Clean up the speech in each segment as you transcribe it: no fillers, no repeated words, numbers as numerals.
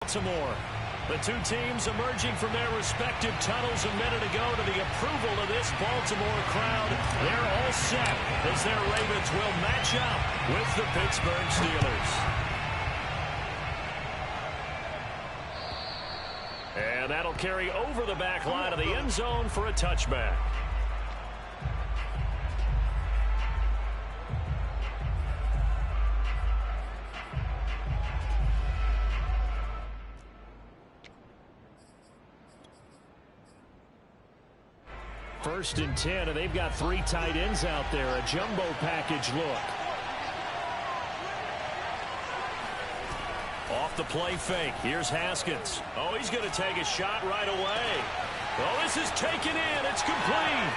Baltimore. The two teams emerging from their respective tunnels a minute ago to the approval of this Baltimore crowd. They're all set as their Ravens will match up with the Pittsburgh Steelers. And that'll carry over the back line of the end zone for a touchback. First and 10, and they've got three tight ends out there. A jumbo package look. Off the play fake. Here's Haskins. Oh, he's going to take a shot right away. Oh, this is taken in. It's complete.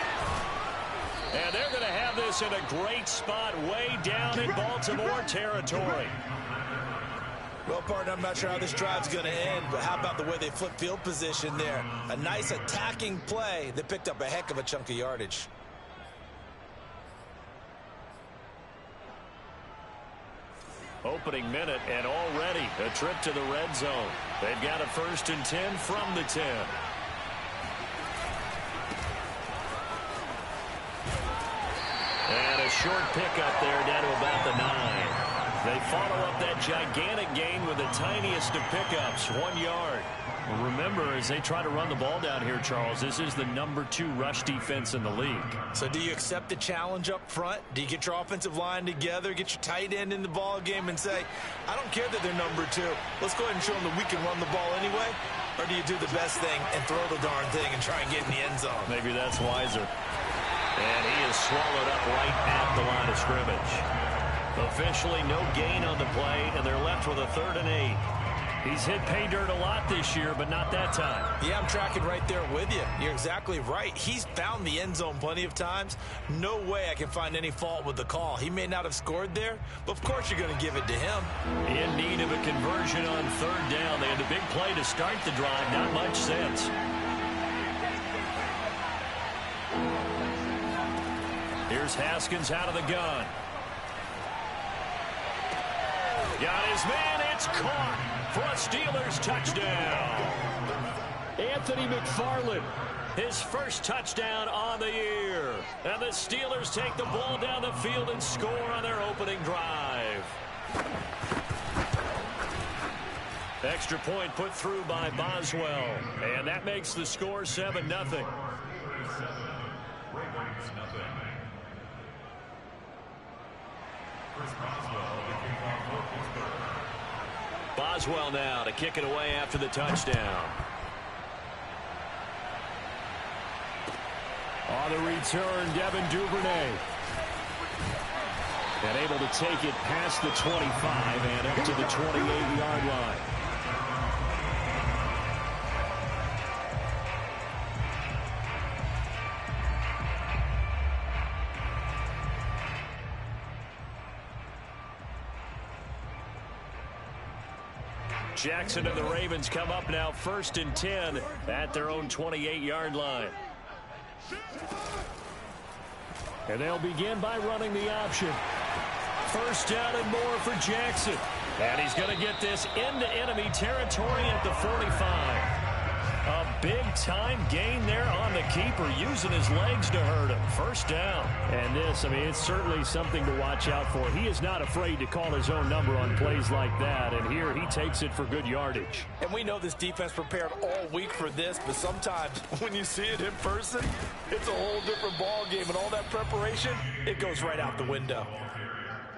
And they're going to have this in a great spot way down in Baltimore territory. Well, partner, I'm not sure how this drive's going to end, but how about the way they flip field position there? A nice attacking play that picked up a heck of a chunk of yardage. Opening minute, and already a trip to the red zone. They've got a 1st and 10 from the 10. And a short pickup there down to about the 9. They follow up that gigantic gain with the tiniest of pickups, 1 yard. Remember, as they try to run the ball down here, Charles, this is the #2 rush defense in the league. So do you accept the challenge up front? Do you get your offensive line together, get your tight end in the ball game and say, I don't care that they're #2. Let's go ahead and show them that we can run the ball anyway? Or do you do the best thing and throw the darn thing and try and get in the end zone? Maybe that's wiser. And he is swallowed up right at the line of scrimmage. Officially no gain on the play, and they're left with a 3rd and 8. He's hit pay dirt a lot this year, but not that time. Yeah, I'm tracking right there with you. You're exactly right. He's found the end zone plenty of times. No way I can find any fault with the call. He may not have scored there, but of course you're going to give it to him. In need of a conversion on 3rd down. They had a big play to start the drive. Not much sense. Here's Haskins out of the gun. Got his man. It's caught for a Steelers touchdown. Anthony McFarland, his first touchdown on the year. And the Steelers take the ball down the field and score on their opening drive. Extra point put through by Boswell. And that makes the score 7-0. Boswell now to kick it away after the touchdown. On the return, Devin Duvernay. And able to take it past the 25 and up to the 28-yard line. Jackson and the Ravens come up now 1st and 10 at their own 28-yard line. And they'll begin by running the option. 1st down and more for Jackson. And he's going to get this into enemy territory at the 45. A big-time gain there on the keeper, using his legs to hurt him. 1st down. And this, I mean, it's certainly something to watch out for. He is not afraid to call his own number on plays like that. And here he takes it for good yardage. And we know this defense prepared all week for this, but sometimes when you see it in person, it's a whole different ball game. And all that preparation, it goes right out the window.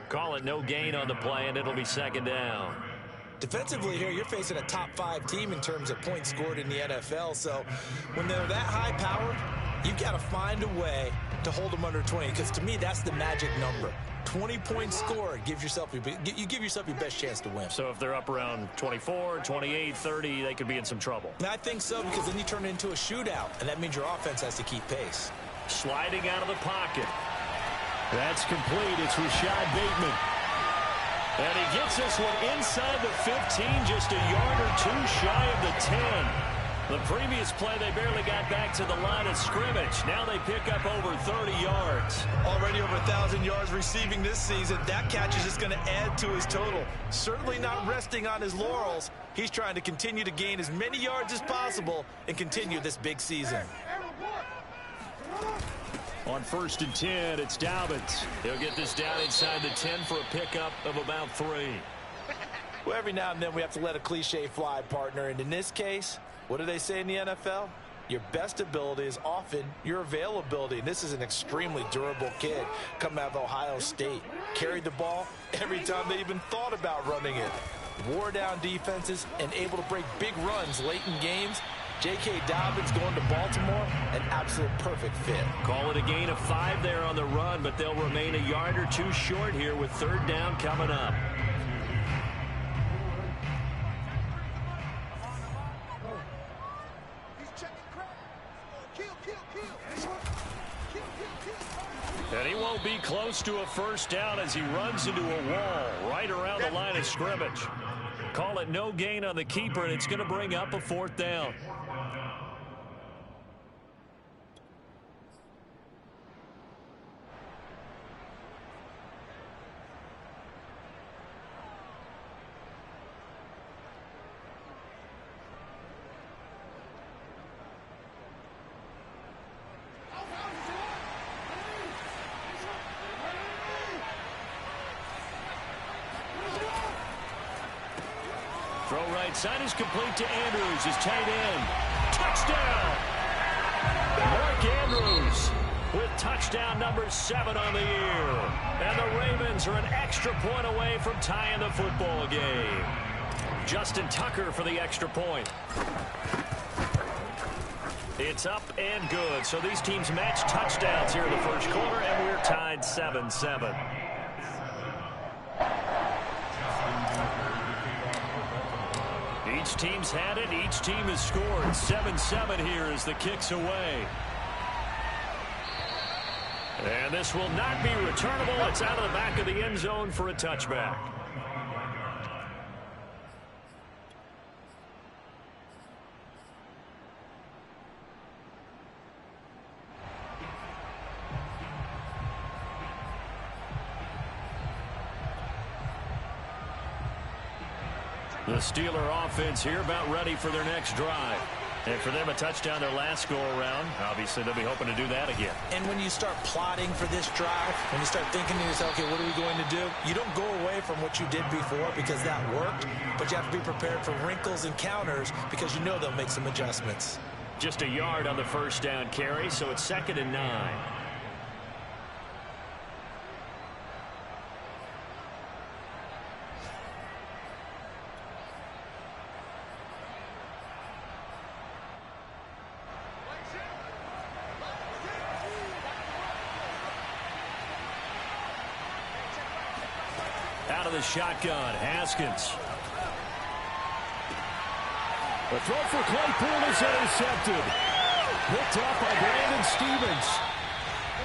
Call it no gain on the play, and it'll be 2nd down. Defensively here, you're facing a top-5 team in terms of points scored in the NFL. So when they're that high-powered, you've got to find a way to hold them under 20. Because to me, that's the magic number. 20 points scored, you give yourself your best chance to win. So if they're up around 24, 28, 30, they could be in some trouble. And I think so, because then you turn it into a shootout, and that means your offense has to keep pace. Sliding out of the pocket. That's complete. It's Rashad Bateman. And he gets this one inside the 15, just a yard or two shy of the 10. The previous play, they barely got back to the line of scrimmage. Now they pick up over 30 yards. Already over 1,000 yards receiving this season. That catch is just going to add to his total. Certainly not resting on his laurels. He's trying to continue to gain as many yards as possible and continue this big season. On 1st and 10, it's Dobbins. He'll get this down inside the 10 for a pickup of about 3. Well, every now and then we have to let a cliche fly, partner. And in this case, what do they say in the NFL? Your best ability is often your availability. And this is an extremely durable kid coming out of Ohio State. Carried the ball every time they even thought about running it. Wore down defenses and able to break big runs late in games. J.K. Dobbins going to Baltimore, an absolute perfect fit. Call it a gain of 5 there on the run, but they'll remain a yard or 2 short here with 3rd down coming up. And he won't be close to a 1st down as he runs into a wall right around the line of scrimmage. Call it no gain on the keeper, and it's going to bring up a 4th down. Throw right side is complete to Andrews, his tight end. Touchdown! Mark Andrews with touchdown number 7 on the year. And the Ravens are an extra point away from tying the football game. Justin Tucker for the extra point. It's up and good. So these teams match touchdowns here in the 1st quarter, and we're tied 7-7. Each team's had it. Each team has scored. 7-7 here as the kick's away. And this will not be returnable. It's out of the back of the end zone for a touchback. The Steeler offense here about ready for their next drive. And for them, a touchdown their last go-around. Obviously, they'll be hoping to do that again. And when you start plotting for this drive, when you start thinking to yourself, okay, what are we going to do? You don't go away from what you did before because that worked, but you have to be prepared for wrinkles and counters because you know they'll make some adjustments. Just a yard on the 1st down carry, so it's 2nd and 9. Out of the shotgun, Haskins. The throw for Claypool is intercepted. Picked up by Brandon Stevens.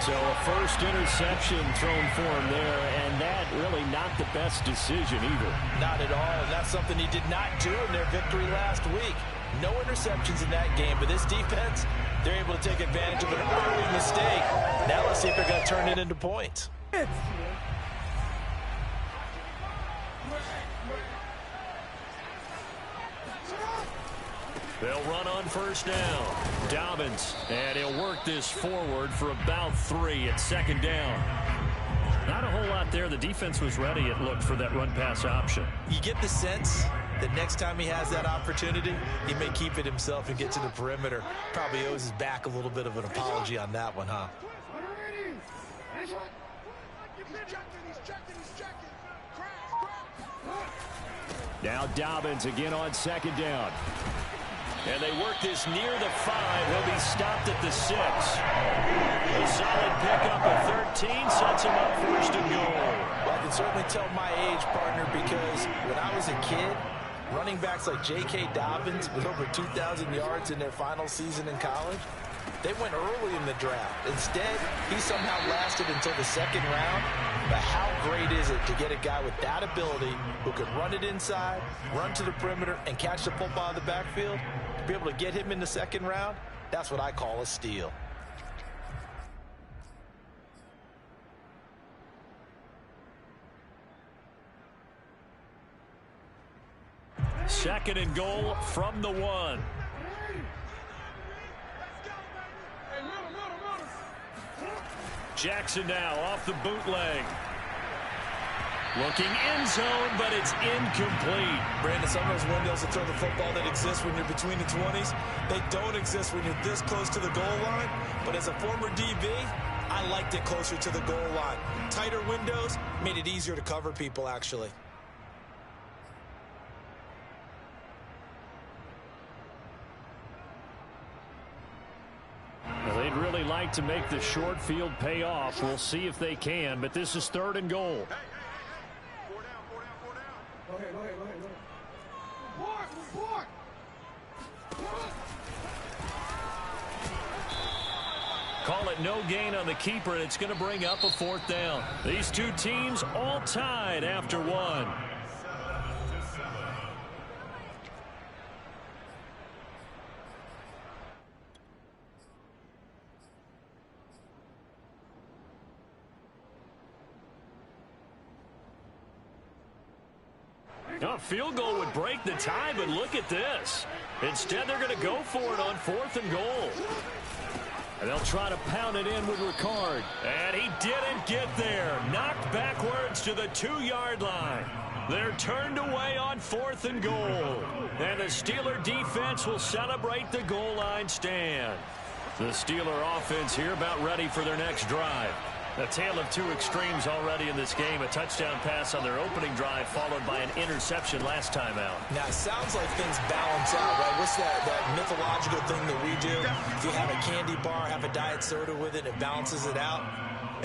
So a 1st interception thrown for him there, and that really not the best decision either. Not at all, and that's something he did not do in their victory last week. No interceptions in that game, but this defense, they're able to take advantage of an early mistake. Now let's see if they're going to turn it into points. They'll run on 1st down. Dobbins, and he'll work this forward for about 3 at 2nd down. Not a whole lot there. The defense was ready, it looked, for that run-pass option. You get the sense that next time he has that opportunity, he may keep it himself and get to the perimeter. Probably owes his back a little bit of an apology on that one, huh? Now Dobbins again on 2nd down. And they work this near the 5. He'll be stopped at the 6. A solid pickup of 13 sets him up 1st and goal. Well, I can certainly tell my age, partner, because when I was a kid, running backs like J.K. Dobbins with over 2,000 yards in their final season in college, they went early in the draft. Instead, he somehow lasted until the 2nd round. But how great is it to get a guy with that ability who can run it inside, run to the perimeter, and catch the football in the backfield? To be able to get him in the 2nd round, that's what I call a steal. second and goal from the 1. Jackson now off the bootleg. Looking end zone, but it's incomplete. Brandon, some of those windows to throw the football that exist when you're between the 20s, they don't exist when you're this close to the goal line. But as a former DB, I liked it closer to the goal line. Tighter windows made it easier to cover people, actually. Well, they'd really like to make the short field pay off. We'll see if they can, but this is 3rd and goal. Call it no gain on the keeper, and it's going to bring up a 4th down. These two teams all tied after 1. A field goal would break the tie, but look at this. Instead, they're going to go for it on 4th and goal. And they'll try to pound it in with Ricard. And he didn't get there. Knocked backwards to the 2-yard line. They're turned away on 4th and goal. And the Steeler defense will celebrate the goal line stand. The Steeler offense here about ready for their next drive. A tale of two extremes already in this game. A touchdown pass on their opening drive followed by an interception last time out. Now, it sounds like things balance out, right? What's that mythological thing that we do? If you have a candy bar, have a diet soda with it, it balances it out.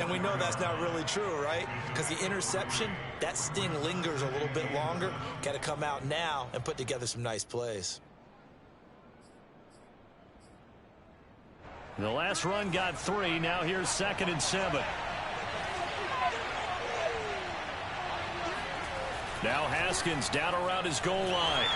And we know that's not really true, right? Because the interception, that sting lingers a little bit longer. Got to come out now and put together some nice plays. The last run got 3. Now here's 2nd and 7. Now Haskins down around his goal line.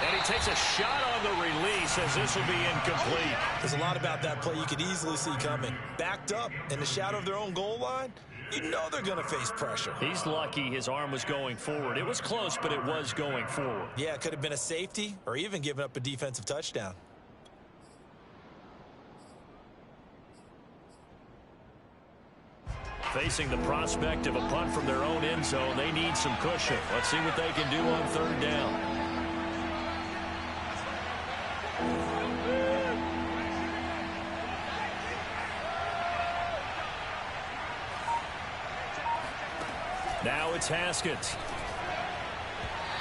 And he takes a shot on the release as this will be incomplete. There's a lot about that play you could easily see coming. Backed up in the shadow of their own goal line, you know they're going to face pressure. He's lucky his arm was going forward. It was close, but it was going forward. Yeah, it could have been a safety or even given up a defensive touchdown. Facing the prospect of a punt from their own end zone, they need some cushion. Let's see what they can do on 3rd down. Now it's Haskins.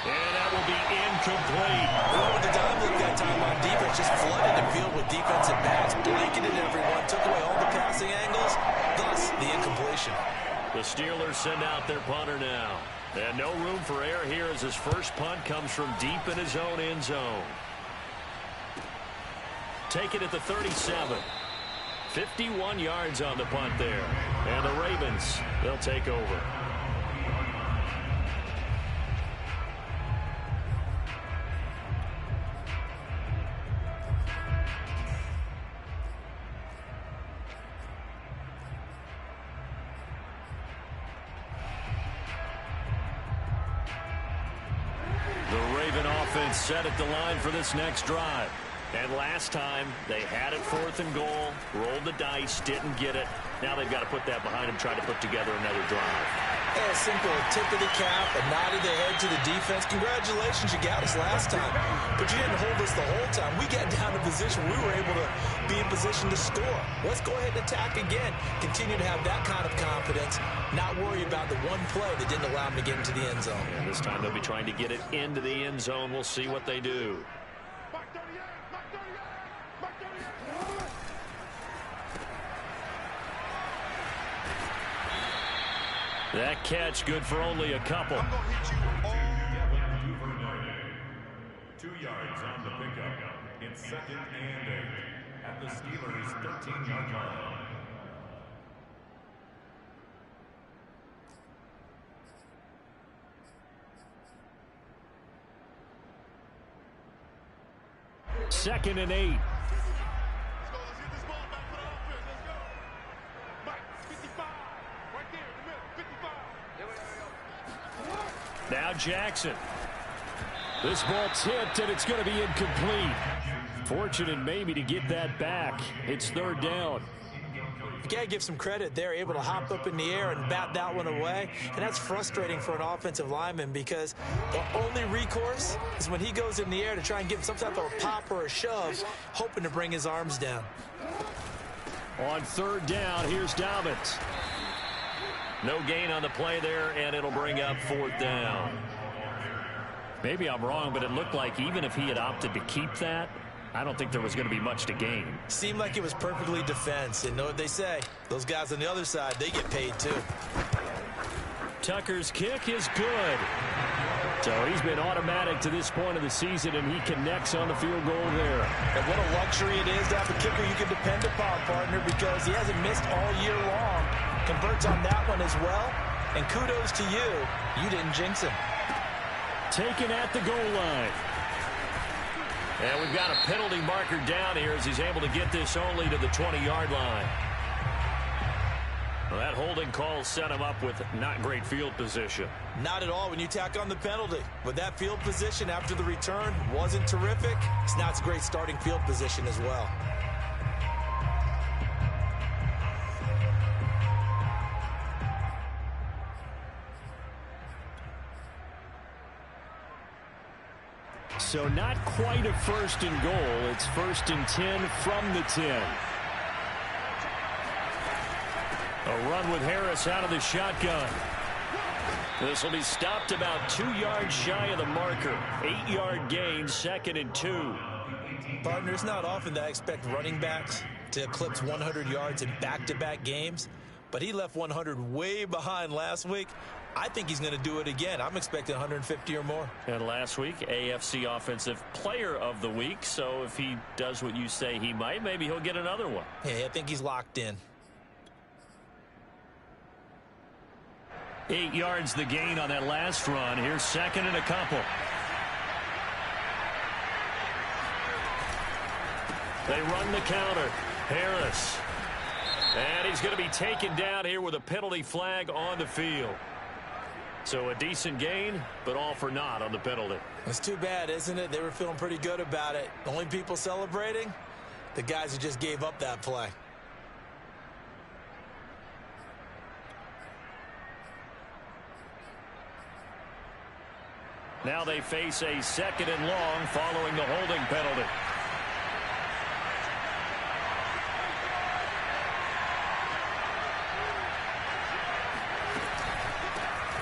And that will be incomplete. Well, the dime look that time on defense just flooded the field with defensive backs, blanketed everyone, took away all the passing angles, thus the incompletion. The Steelers send out their punter now. And no room for error here as his first punt comes from deep in his own end zone. Take it at the 37. 51 yards on the punt there. And the Ravens, they'll take over. Set at the line for this next drive. And last time, they had it 4th and goal, rolled the dice, didn't get it. Now they've got to put that behind them, try to put together another drive. Yeah, a simple tip of the cap, a nod of the head to the defense. Congratulations, you got us last time. But you didn't hold us the whole time. We got down to position. We were able to be in position to score. Let's go ahead and attack again. Continue to have that kind of confidence. Not worry about the one play that didn't allow them to get into the end zone. And this time they'll be trying to get it into the end zone. We'll see what they do. That catch good for only a couple. 2 yards on the pickup. It's 2nd and 8 at the Steelers' 13-yard line. Second and 8. Now Jackson. This ball tipped, and it's going to be incomplete. Fortunate maybe to get that back. It's third down. You got to give some credit. They're able to hop up in the air and bat that one away. And that's frustrating for an offensive lineman because the only recourse is when he goes in the air to try and give some type of a pop or a shove, hoping to bring his arms down. On third down, here's Dobbins. No gain on the play there, and it'll bring up fourth down. Maybe I'm wrong, but it looked like even if he had opted to keep that, I don't think there was going to be much to gain. Seemed like it was perfectly defense. And know what they say? Those guys on the other side, they get paid too. Tucker's kick is good. So he's been automatic to this point of the season, and he connects on the field goal there. And what a luxury it is to have a kicker you can depend upon, partner, because he hasn't missed all year long. Converts on that one as well. And kudos to you. You didn't jinx him. Taken at the goal line. And we've got a penalty marker down here as he's able to get this only to the 20-yard line. Well, that holding call set him up with not great field position. Not at all when you tack on the penalty. But that field position after the return wasn't terrific. It's not a great starting field position as well. So not quite a first and goal. It's first and 10 from the 10. A run with Harris out of the shotgun. This will be stopped about 2 yards shy of the marker. 8-yard gain, second and 2. Partner, it's not often that I expect running backs to eclipse 100 yards in back-to-back games, but he left 100 way behind last week. I think he's going to do it again. I'm expecting 150 or more. And last week, AFC Offensive Player of the Week. So if he does what you say he might, maybe he'll get another one. Yeah, I think he's locked in. 8 yards the gain on that last run. Here's second and a couple. They run the counter. Harris. And he's going to be taken down here with a penalty flag on the field. So a decent gain, but all for naught on the penalty. It's too bad, isn't it? They were feeling pretty good about it. The only people celebrating, the guys who just gave up that play. Now they face a second and long following the holding penalty.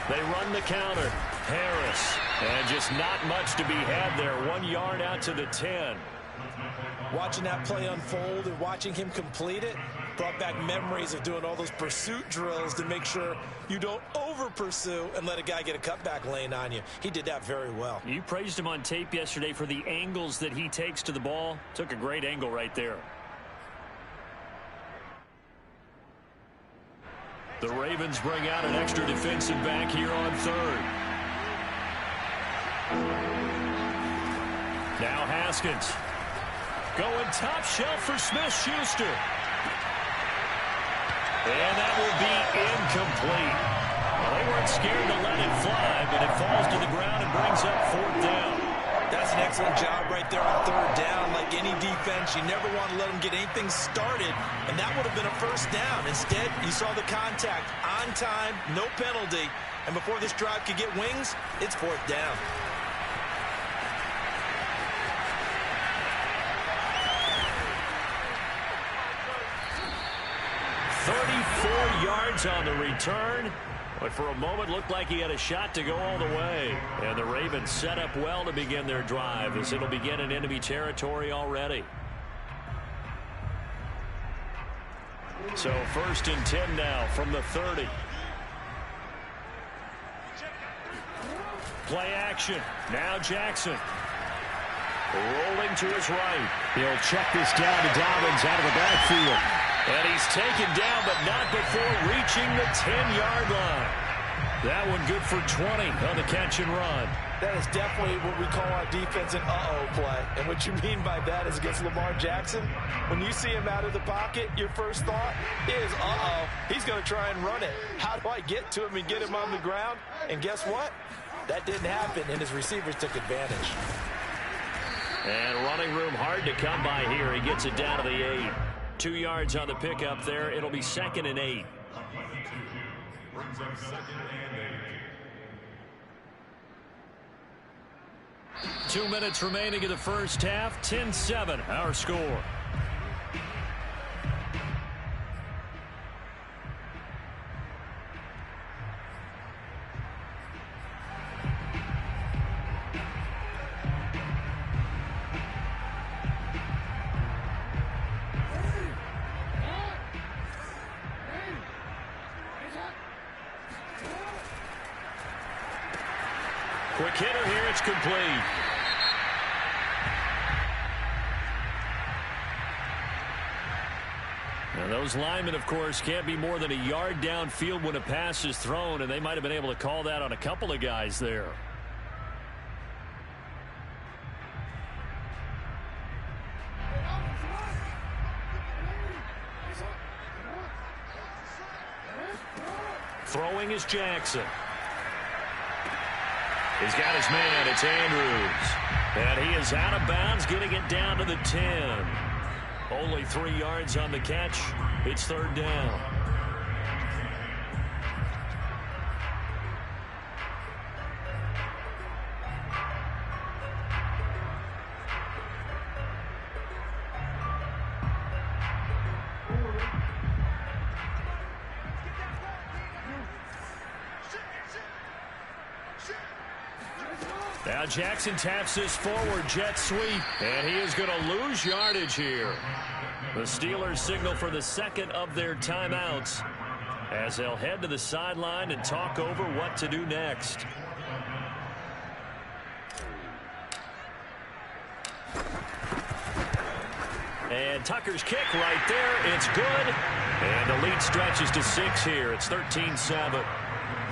They run the counter. Harris. And just not much to be had there. 1 yard out to the 10. Watching that play unfold and watching him complete it brought back memories of doing all those pursuit drills to make sure you don't over-pursue and let a guy get a cutback lane on you. He did that very well. You praised him on tape yesterday for the angles that he takes to the ball. Took a great angle right there. The Ravens bring out an extra defensive back here on third. Now Haskins. Going top shelf for Smith-Schuster. And that will be incomplete. Well, they weren't scared to let it fly, but it falls to the ground and brings up fourth down. That's an excellent job right there on third down. Like any defense, you never want to let them get anything started, and that would have been a first down. Instead, you saw the contact on time, no penalty, and before this drive could get wings, it's fourth down. Yards on the return, but for a moment looked like he had a shot to go all the way. And the Ravens set up well to begin their drive as it'll begin in enemy territory already. So first and 10 now from the 30. Play action. Now Jackson. Rolling to his right. He'll check this down to Dobbins out of the backfield. And he's taken down, but not before reaching the 10-yard line. That one good for 20 on the catch and run. That is definitely what we call our defense an uh-oh play. And what you mean by that is against Lamar Jackson, when you see him out of the pocket, your first thought is, uh-oh, he's going to try and run it. How do I get to him and get him on the ground? And guess what? That didn't happen, and his receivers took advantage. And running room hard to come by here. He gets it down to the 8. 2 yards on the pickup there. It'll be 2nd and 8. Brings up 2nd and 8. 2 minutes remaining in the first half. 10-7, our score. Quick hitter here. It's complete. Now those linemen, of course, can't be more than a yard downfield when a pass is thrown, and they might have been able to call that on a couple of guys there. Throwing is Jackson. He's got his man. It's Andrews. And he is out of bounds, getting it down to the 10. Only 3 yards on the catch. It's 3rd down. Now Jackson taps this forward jet sweep, and he is going to lose yardage here. The Steelers signal for the 2nd of their timeouts as they'll head to the sideline and talk over what to do next. And Tucker's kick right there. It's good. And the lead stretches to 6 here. It's 13-7.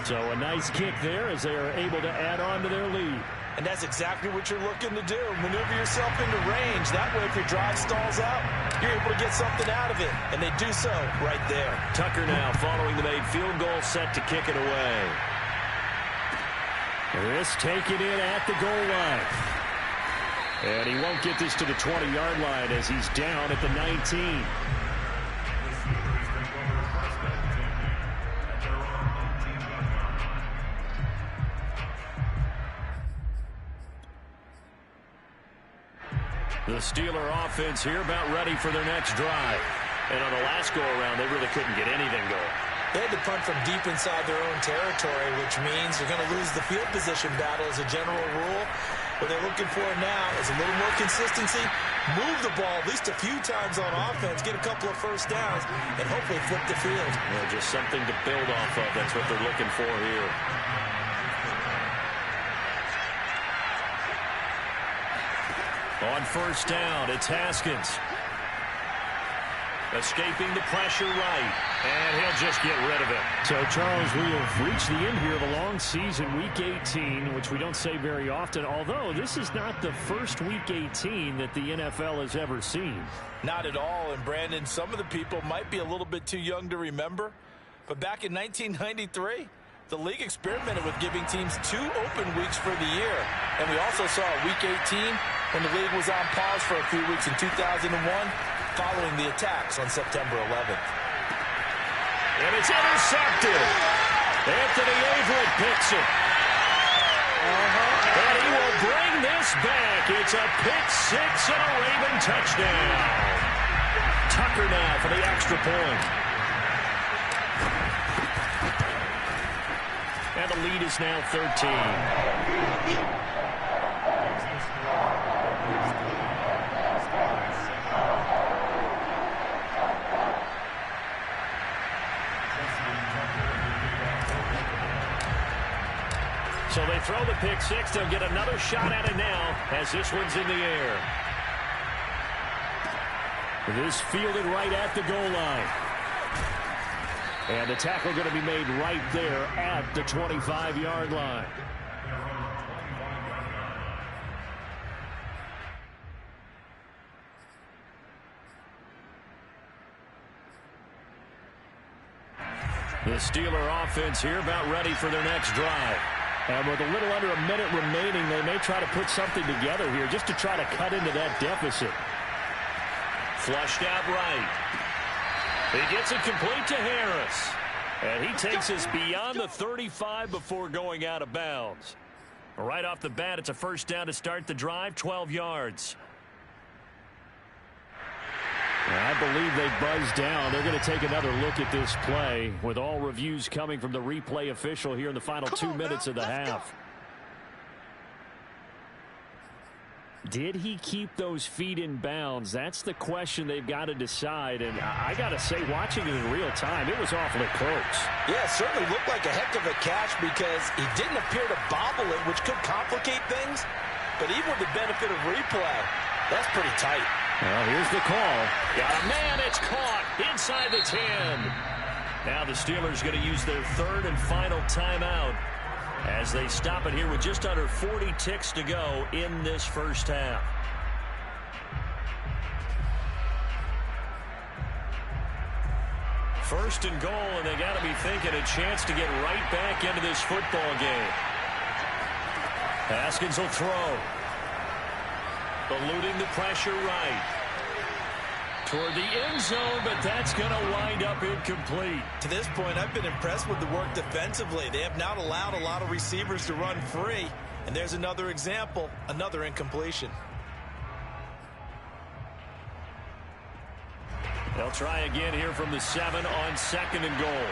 So a nice kick there as they are able to add on to their lead. And that's exactly what you're looking to do. Maneuver yourself into range. That way, if your drive stalls out, you're able to get something out of it. And they do so right there. Tucker now following the made field goal, set to kick it away. This taken in at the goal line. And he won't get this to the 20-yard line as he's down at the 19. The Steeler offense here about ready for their next drive. And on the last go-around, they really couldn't get anything going. They had to punt from deep inside their own territory, which means you're going to lose the field position battle as a general rule. What they're looking for now is a little more consistency, move the ball at least a few times on offense, get a couple of first downs, and hopefully flip the field. Yeah, just something to build off of. That's what they're looking for here. On first down, it's Haskins. Escaping the pressure right. And he'll just get rid of it. So, Charles, we have reached the end here of a long season, Week 18, which we don't say very often, although this is not the first Week 18 that the NFL has ever seen. Not at all. And, Brandon, some of the people might be a little bit too young to remember. But back in 1993, the league experimented with giving teams 2 open weeks for the year. And we also saw Week 18 when the league was on pause for a few weeks in 2001 following the attacks on September 11th. And it's intercepted. Anthony Averett picks it. And he will bring this back. It's a pick 6 and a Raven touchdown. Tucker now for the extra point. And the lead is now 13. So they throw the pick 6. They'll get another shot at it now as this one's in the air. This fielded right at the goal line. And the tackle going to be made right there at the 25-yard line. The Steeler offense here about ready for their next drive. And with a little under a minute remaining, they may try to put something together here just to try to cut into that deficit. Flushed out right. He gets it complete to Harris. And he takes us beyond the 35 before going out of bounds. Right off the bat, it's a first down to start the drive, 12 yards. I believe they buzzed down. They're going to take another look at this play with all reviews coming from the replay official here in the final 2 minutes of the half. Did he keep those feet in bounds? That's the question they've got to decide. And I got to say, watching it in real time, it was awfully close. Yeah, it certainly looked like a heck of a catch because he didn't appear to bobble it, which could complicate things. But even with the benefit of replay, that's pretty tight. Well, here's the call. Got a man, it's caught inside the 10. Now the Steelers going to use their third and final timeout as they stop it here with just under 40 ticks to go in this first half. First and goal, and they got to be thinking a chance to get right back into this football game. Haskins will throw. Eluding the pressure right. Toward the end zone, but that's going to wind up incomplete. To this point, I've been impressed with the work defensively. They have not allowed a lot of receivers to run free. And there's another example, another incompletion. They'll try again here from the 7 on second and goal.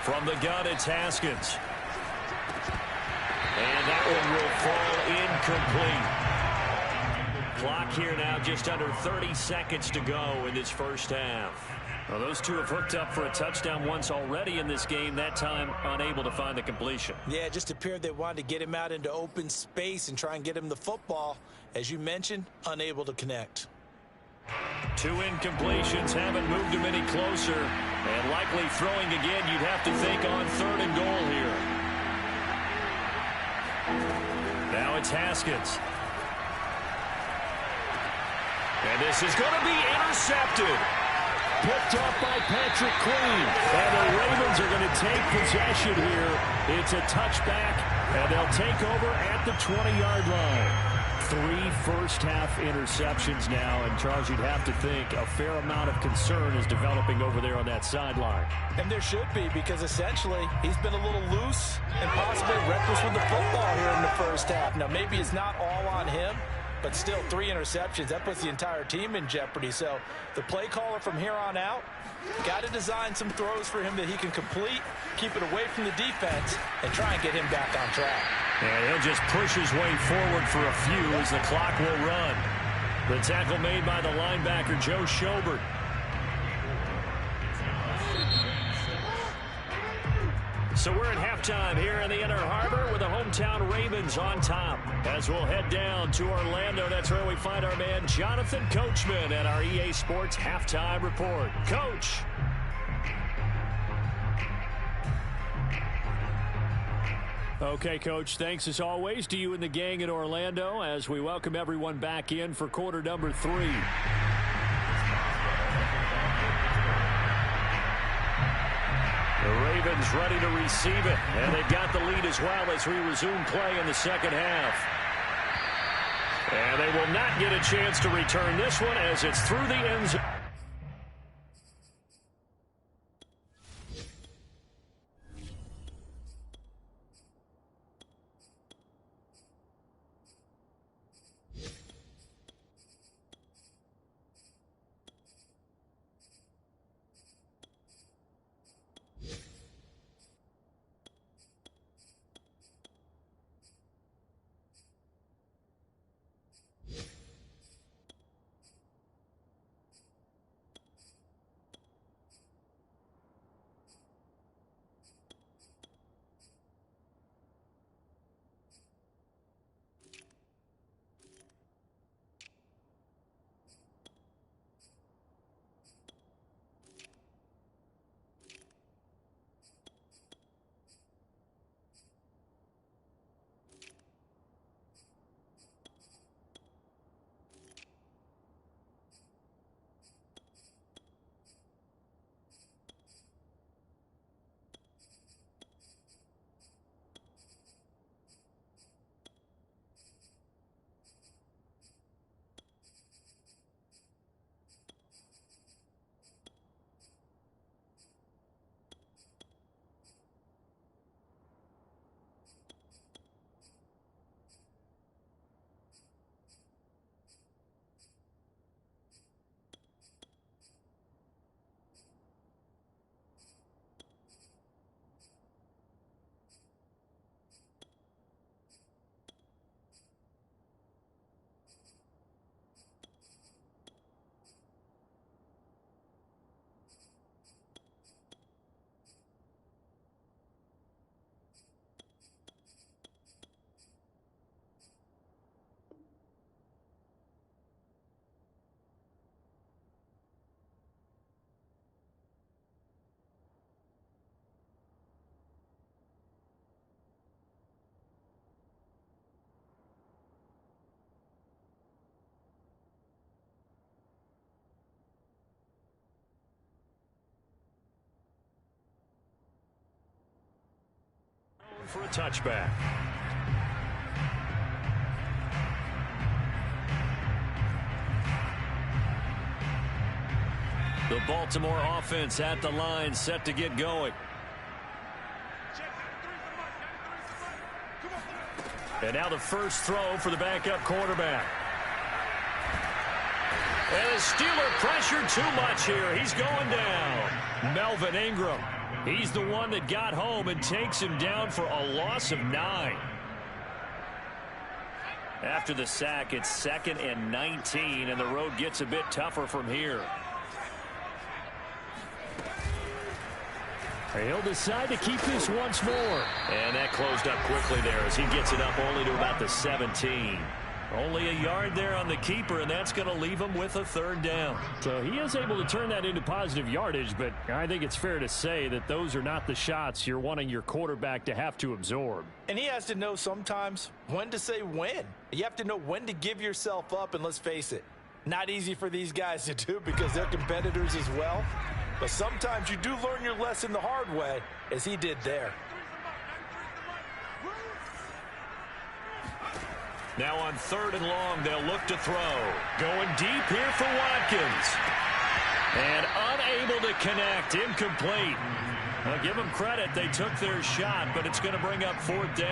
From the gun, it's Haskins. And that one will fall incomplete. Clock here now just under 30 seconds to go in this first half. Well, those two have hooked up for a touchdown once already in this game, that time unable to find the completion. Yeah, it just appeared they wanted to get him out into open space and try and get him the football. As you mentioned, unable to connect. Two incompletions haven't moved him any closer. And likely throwing again, you'd have to think on third and goal here. Now it's Haskins. And this is going to be intercepted. Picked up by Patrick Queen. And the Ravens are going to take possession here. It's a touchback, and they'll take over at the 20-yard line. 3 first-half interceptions now, and Charles, you'd have to think a fair amount of concern is developing over there on that sideline. And there should be, because essentially he's been a little loose and possibly reckless with the football here in the first half. Now, maybe it's not all on him, but still 3 interceptions. That puts the entire team in jeopardy. So the play caller from here on out got to design some throws for him that he can complete, keep it away from the defense, and try and get him back on track. And he'll just push his way forward for a few as the clock will run. The tackle made by the linebacker, Joe Schobert. So we're at halftime here in the Inner Harbor with the hometown Ravens on top. As we'll head down to Orlando, that's where we find our man Jonathan Coachman at our EA Sports Halftime Report. Coach. Okay, Coach, thanks as always to you and the gang in Orlando as we welcome everyone back in for quarter number 3. The Ravens ready to receive it, and they've got the lead as well as we resume play in the second half. And they will not get a chance to return this one as it's through the end zone. for a touchback. The Baltimore offense at the line, set to get going. And now the first throw for the backup quarterback. And the Steeler pressured too much here. He's going down. Melvin Ingram. He's the one that got home and takes him down for a loss of 9. After the sack, it's 2nd and 19, and the road gets a bit tougher from here. He'll decide to keep this once more. And that closed up quickly there as he gets it up only to about the 17. Only a yard there on the keeper, and that's going to leave him with a 3rd down. So he is able to turn that into positive yardage, but I think it's fair to say that those are not the shots you're wanting your quarterback to have to absorb. And he has to know sometimes when to say when. You have to know when to give yourself up, and let's face it, not easy for these guys to do because they're competitors as well. But sometimes you do learn your lesson the hard way, as he did there. Now on 3rd and long, they'll look to throw. Going deep here for Watkins. And unable to connect. Incomplete. I'll give them credit. They took their shot, but it's going to bring up 4th down.